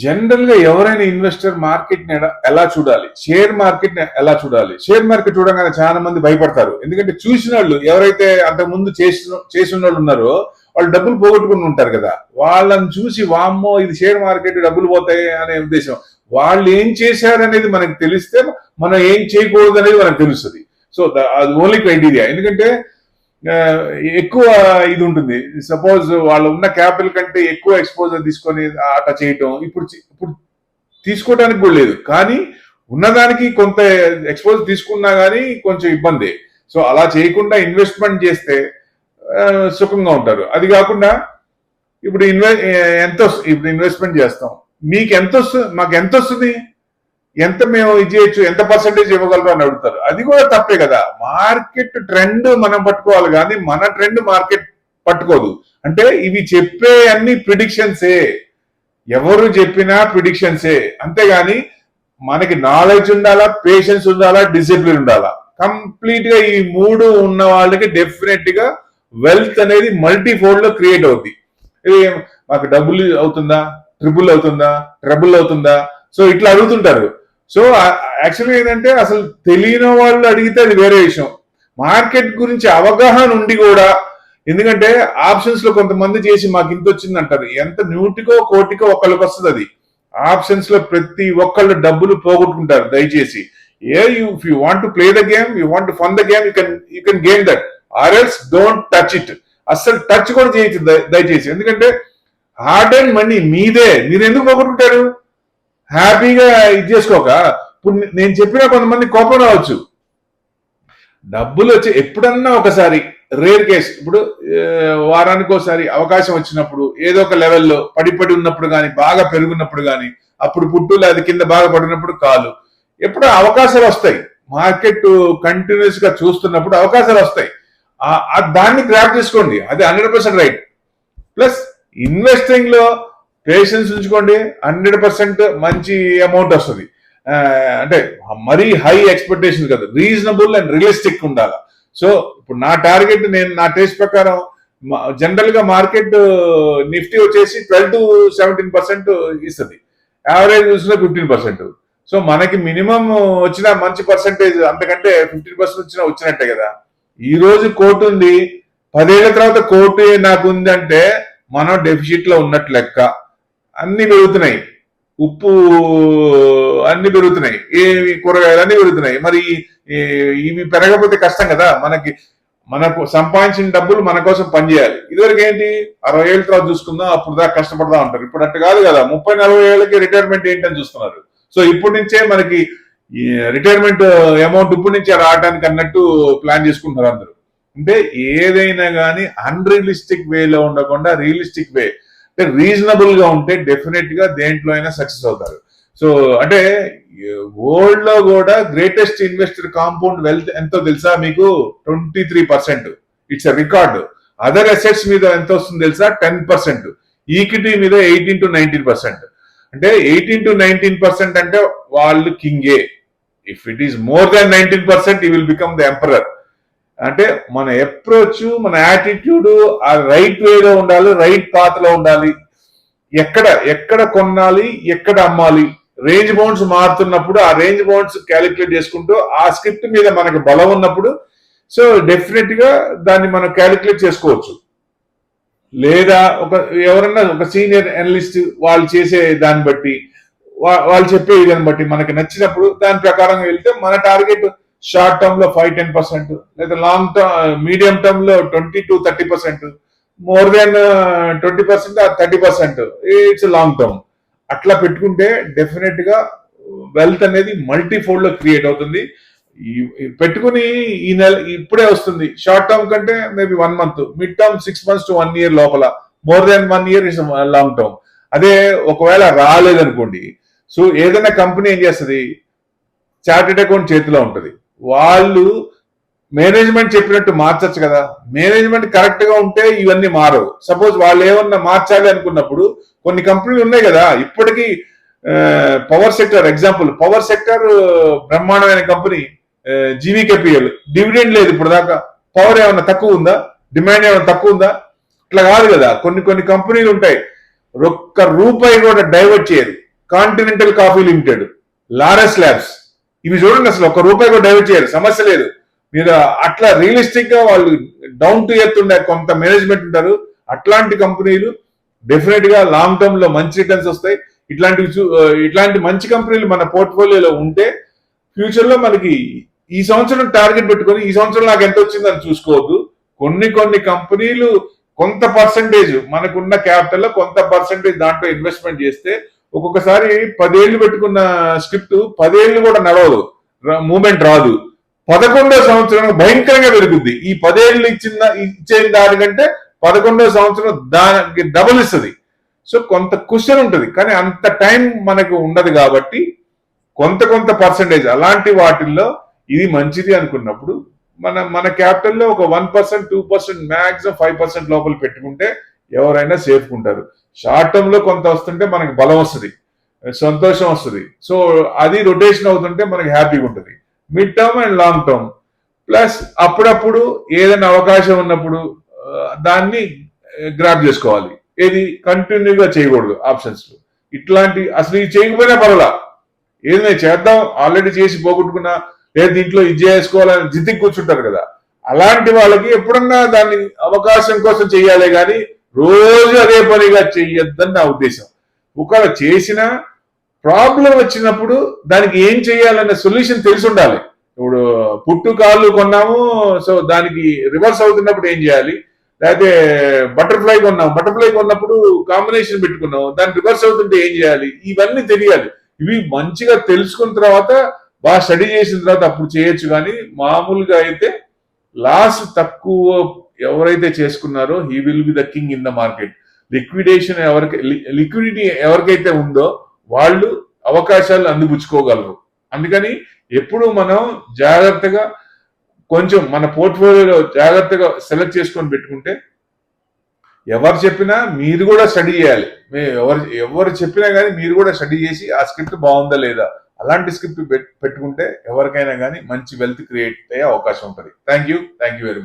General గా ఎవరైనా investor market ని ఎలా చూడాలి, షేర్ మార్కెట్ ని ఎలా చూడాలి? షేర్ మార్కెట్ చూడగానే చాలా మంది భయపడతారు. ఎందుకంటే చూసిన వాళ్ళు ఎవరైతే అంతకు ముందు చేసిన వాళ్ళు ఉన్నారో వాళ్ళు డబ్బులు పోగొట్టుకుని ఉంటారు కదా, వాళ్ళని చూసి వామ్మో ఇది షేర్ మార్కెట్ డబ్బులు పోతాయి అనే ఉద్దేశం. వాళ్ళు ఏం చేశారనేది మనకు తెలిస్తే మనం ఏం చేయకూడదు అనేది మనకు తెలుస్తుంది. సో అది ఓన్లీ క్రైటీరియా. ఎందుకంటే ఎక్కువ ఇది ఉంటుంది. సపోజ్ వాళ్ళు ఉన్న క్యాపిటల్ కంటే ఎక్కువ ఎక్స్పోజర్ తీసుకొని అట్లా చేయటం ఇప్పుడు ఇప్పుడు తీసుకోవడానికి కూడా లేదు, కానీ ఉన్నదానికి కొంత ఎక్స్పోజర్ తీసుకున్నా కానీ కొంచెం ఇబ్బంది. సో అలా చేయకుండా ఇన్వెస్ట్మెంట్ చేస్తే సుఖంగా ఉంటారు. అది కాకుండా ఇప్పుడు ఇప్పుడు ఇన్వెస్ట్మెంట్ చేస్తాం, మీకు ఎంత వస్తుంది, మాకు ఎంత వస్తుంది, ఎంత మేము ఇది చేయొచ్చు, ఎంత పర్సెంటేజ్ ఇవ్వగలరు అని అడుగుతారు. అది కూడా తప్పే కదా. మార్కెట్ ట్రెండ్ మనం పట్టుకోవాలి, కానీ మన ట్రెండ్ మార్కెట్ పట్టుకోదు. అంటే ఇవి చెప్పే అన్ని ప్రిడిక్షన్సే, ఎవరు చెప్పినా ప్రిడిక్షన్సే. అంతేగాని మనకి నాలెడ్జ్ ఉండాలా, పేషెన్స్ ఉండాలా, డిసిప్లిన్ ఉండాలా. కంప్లీట్ గా ఈ మూడు ఉన్న వాళ్ళకి డెఫినెట్ గా వెల్త్ అనేది మల్టీ ఫోల్డ్ లో క్రియేట్ అవుతుంది. ఇది మాకు డబుల్ అవుతుందా, ట్రిపుల్ అవుతుందా, ట్రబుల్ అవుతుందా, సో ఇట్లా అడుగుతుంటారు. సో యాక్చువల్గా ఏంటంటే అసలు తెలియని వాళ్ళు అడిగితే అది వేరే విషయం. మార్కెట్ గురించి అవగాహన ఉండి కూడా, ఎందుకంటే ఆప్షన్స్ లో కొంతమంది చేసి మాకు ఇంత వచ్చింది అంటారు. ఎంత నూటికో కోటికో ఒకళ్ళకి వస్తుంది. అది ఆప్షన్స్ లో ప్రతి ఒక్కళ్ళు డబ్బులు పోగొట్టుకుంటారు. దయచేసి if you want to play the game, you want to fun the game, you can game that, or else don't touch it. అస్సలు టచ్ కూడా చేయొచ్చు దయచేసి. ఎందుకంటే హార్డ్ అండ్ మనీ మీదే, మీరు ఎందుకు పోగొట్టుకుంటారు? హ్యాపీగా ఇది చేసుకోక. ఇప్పుడు నేను చెప్పినా కొంతమంది కోపం రావచ్చు. డబ్బులు వచ్చి ఎప్పుడన్నా ఒకసారి రేర్ కేసు, ఇప్పుడు వారానికి ఒకసారి అవకాశం వచ్చినప్పుడు ఏదో ఒక లెవెల్లో పడి ఉన్నప్పుడు కానీ, బాగా పెరుగున్నప్పుడు కానీ, అప్పుడు పుట్టులు అది కింద బాగా పడినప్పుడు కాలు, ఎప్పుడు అవకాశాలు వస్తాయి. మార్కెట్ కంటిన్యూస్ గా చూస్తున్నప్పుడు అవకాశాలు వస్తాయి. దాన్ని గ్రాప్ చేసుకోండి, అది 100% రైట్. ప్లస్ ఇన్వెస్టింగ్ లో పేషెన్స్ ఉంచుకోండి, 100% మంచి అమౌంట్ వస్తుంది. అంటే మరీ హై ఎక్స్పెక్టేషన్ కాదు, రీజనబుల్ అండ్ రియలిస్టిక్ ఉండాలి. సో ఇప్పుడు నా టార్గెట్, నేను నా టేస్ట్ ప్రకారం జనరల్ గా మార్కెట్ నిఫ్టీ వచ్చేసి 12 to 17% ఇస్తుంది, యావరేజ్ చూసిన 15%. సో మనకి మినిమం వచ్చిన మంచి పర్సంటేజ్, అంతకంటే 15% వచ్చినట్టే కదా. ఈ రోజు కోర్టు ఉంది, 10 ఏళ్ల తర్వాత కోర్టు నాకు ఉంది అంటే మనం డెఫిసిట్ లో ఉన్నట్లు లెక్క. అన్ని పెరుగుతున్నాయి, ఉప్పు అన్ని పెరుగుతున్నాయి, ఏవి కూరగాయలు అన్ని పెరుగుతున్నాయి. మరి ఇవి పెరగకపోతే కష్టం కదా. మనకు సంపాదించిన డబ్బులు మన కోసం పనిచేయాలి. ఇదివరకు ఏంటి, 60 ఏళ్ళ తర్వాత చూసుకుందాం, అప్పుడు దాకా కష్టపడదా ఉంటారు. ఇప్పుడు అట్టు కాదు కదా, 30-40 ఏళ్ళకి రిటైర్మెంట్ ఏంటని చూస్తున్నారు. సో ఇప్పటి నుంచే మనకి రిటైర్మెంట్ అమౌంట్ ఇప్పటి నుంచే రావడానికి అన్నట్టు ప్లాన్ చేసుకుంటున్నారు అందరూ. అంటే ఏదైనా కానీ అన్రియలిస్టిక్ వేలో ఉండకుండా రియలిస్టిక్ వే, అంటే రీజనబుల్ గా ఉంటే డెఫినెట్ గా దేంట్లో అయినా సక్సెస్ అవుతారు. సో అంటే వరల్డ్ లో కూడా గ్రేటెస్ట్ ఇన్వెస్టర్ కాంపౌండ్ వెల్త్ ఎంతో తెలుసా మీకు? 23%. It's a record. Other assets మీద ఎంత వస్తుంది తెలుసా? 10%. ఈక్విటీ మీద 18 to 19%. అంటే 18 to 19% అంటే వాళ్ళు కింగే. If it is more than 19%, you will become the emperor. అంటే మన అప్రోచ్, మన యాటిట్యూడ్ ఆ రైట్ వేలో ఉండాలి, రైట్ పాత్ లో ఉండాలి. ఎక్కడ కొనాలి, ఎక్కడ అమ్మాలి, రేంజ్ బౌండ్స్ మారుతున్నప్పుడు ఆ రేంజ్ బౌండ్స్ క్యాలిక్యులేట్ చేసుకుంటూ ఆ స్క్రిప్ట్ మీద మనకు బలం ఉన్నప్పుడు, సో డెఫినెట్ గా దాన్ని మనం క్యాలిక్యులేట్ చేసుకోవచ్చు. లేదా ఎవరన్నా ఒక సీనియర్ అనలిస్ట్ వాళ్ళు చేసే దాన్ని బట్టి, వాళ్ళు చెప్పే దాన్ని బట్టి మనకి నచ్చినప్పుడు దాని ప్రకారం వెళ్తే మన టార్గెట్ షార్ట్ టర్మ్ లో 5-10%, లేదా లాంగ్ టర్మ్ మీడియం టర్మ్ లో 20 to 30%, more than 20% 30%, it's long term. అట్లా పెట్టుకుంటే డెఫినెట్ గా వెల్త్ అనేది మల్టీ ఫోల్డ్ లో క్రియేట్ అవుతుంది. పెట్టుకుని ఈ నెల ఇప్పుడే వస్తుంది, షార్ట్ టర్మ్ కంటే maybe 1 month, mid term 6 months to 1 year లోపల, more than 1 year is long term. అదే ఒకవేళ రాలేదనుకోండి, సో ఏదైనా కంపెనీ ఏం చేస్తుంది, చార్టెడ్ అకౌంట్ చేతిలో ఉంటుంది, వాళ్ళు మేనేజ్మెంట్ చెప్పినట్టు మార్చచ్చు కదా. మేనేజ్మెంట్ కరెక్ట్ గా ఉంటే ఇవన్నీ మారవు. సపోజ్ వాళ్ళు ఏమన్నా మార్చాలి అనుకున్నప్పుడు కొన్ని కంపెనీలు ఉన్నాయి కదా ఇప్పటికీ. Power sector example, power sector బ్రహ్మాండమైన కంపెనీ జీవీకేపీఎల్, డివిడెండ్ లేదు ఇప్పుడు దాకా. పవర్ ఏమన్నా తక్కువ ఉందా? డిమాండ్ ఏమైనా తక్కువ ఉందా? ఇట్లా కాదు కదా. కొన్ని కంపెనీలు ఉంటాయి, ఒక్క రూపాయి కూడా డైవర్ట్ చేయరు. Continental coffee limited, Laurus labs, ఇవి చూడండి, అసలు ఒక్క రూపాయి కూడా డైవర్ట్ చేయరు, సమస్య లేదు. మీరు అట్లా రియలిస్టిక్ గా వాళ్ళు డౌన్ టు ఎర్త్ ఉండే కొంత మేనేజ్మెంట్ ఉంటారు. అట్లాంటి కంపెనీలు డెఫినెట్ గా లాంగ్ టర్మ్ లో మంచి రిటర్న్స్ వస్తాయి. ఇట్లాంటి మంచి కంపెనీలు మన పోర్ట్ఫోలియోలో ఉంటే ఫ్యూచర్ లో మనకి ఈ సంవత్సరం టార్గెట్ పెట్టుకొని ఈ సంవత్సరం నాకు ఎంత వచ్చిందని చూసుకోవద్దు. కొన్ని కంపెనీలు కొంత పర్సంటేజ్ మనకున్న క్యాపిటల్ లో కొంత పర్సంటేజ్ దాంట్లో ఇన్వెస్ట్మెంట్ చేస్తే ఒక్కొక్కసారి 10 ఏళ్ళు పెట్టుకున్న స్క్రిప్ట్ 10 ఏళ్ళు కూడా నడవదు, మూమెంట్ రాదు. 11వ సంవత్సరం భయంకరంగా పెరుగుద్ది. ఈ 10 ఏళ్ళు ఇచ్చే దానికంటే 11వ సంవత్సరం దానికి డబుల్ ఇస్తుంది. సో కొంత క్వశ్చన్ ఉంటుంది, కానీ అంత టైం మనకు ఉండదు. కాబట్టి కొంత పర్సంటేజ్ అలాంటి వాటిల్లో ఇది మంచిది అనుకున్నప్పుడు మన క్యాపిటల్లో ఒక 1%, 2%, మ్యాక్సిమం 5% లోపల పెట్టుకుంటే ఎవరైనా సేఫ్ ఉంటారు. షార్ట్ టర్మ్ లో కొంత వస్తుంటే మనకి బలం వస్తుంది, సంతోషం వస్తుంది. సో అది రొటేషన్ అవుతుంటే మనకి హ్యాపీగా ఉంటుంది. Mid term and long term plus అప్పుడప్పుడు ఏదైనా అవకాశం ఉన్నప్పుడు దాన్ని గ్రాప్ చేసుకోవాలి. ఏది కంటిన్యూగా చేయకూడదు ఆప్షన్స్ లో. ఇట్లాంటి అసలు ఇది చేయకపోయినా పర్వాలా, ఏదైనా చేద్దాం, ఆల్రెడీ చేసి పోగొట్టుకున్నా, లేదా దీంట్లో ఇది చేసుకోవాలని జిద్దికి కూర్చుంటారు కదా, అలాంటి వాళ్ళకి ఎప్పుడన్నా దాన్ని అవకాశం కోసం చెయ్యాలి, కానీ రోజు అదే పనిగా చెయ్యొద్దని నా ఉద్దేశం. ఒకవేళ చేసినా ప్రాబ్లం వచ్చినప్పుడు దానికి ఏం చేయాలనే సొల్యూషన్ తెలిసి ఉండాలి. ఇప్పుడు పుట్టు కాళ్ళు కొన్నాము, సో దానికి రివర్స్ అవుతున్నప్పుడు ఏం చేయాలి, లేకపోతే బటర్ఫ్లై కొన్నప్పుడు కాంబినేషన్ పెట్టుకున్నాం, దాని రివర్స్ అవుతుంటే ఏం చేయాలి, ఇవన్నీ తెలియాలి. ఇవి మంచిగా తెలుసుకున్న తర్వాత బాగా స్టడీ చేసిన తర్వాత అప్పుడు చేయొచ్చు. కానీ మామూలుగా అయితే లాస్ తక్కువ ఎవరైతే చేసుకున్నారో he will be the king in the market. Liquidity ఎవరికైతే ఉందో వాళ్ళు అవకాశాలు అందిపుచ్చుకోగలరు. అందుకని ఎప్పుడు మనం జాగ్రత్తగా కొంచెం మన పోర్ట్ఫోలియోలో జాగ్రత్తగా సెలెక్ట్ చేసుకొని పెట్టుకుంటే, ఎవరు చెప్పినా మీరు కూడా స్టడీ చేయాలి. ఎవరు చెప్పినా కానీ మీరు కూడా స్టడీ చేసి ఆ స్క్రిప్ట్ బాగుందా లేదా, అలాంటి స్క్రిప్ట్ పెట్టుకుంటే ఎవరికైనా కానీ మంచి వెల్త్ క్రియేట్ అయ్యే అవకాశం ఉంటుంది. Thank you very much.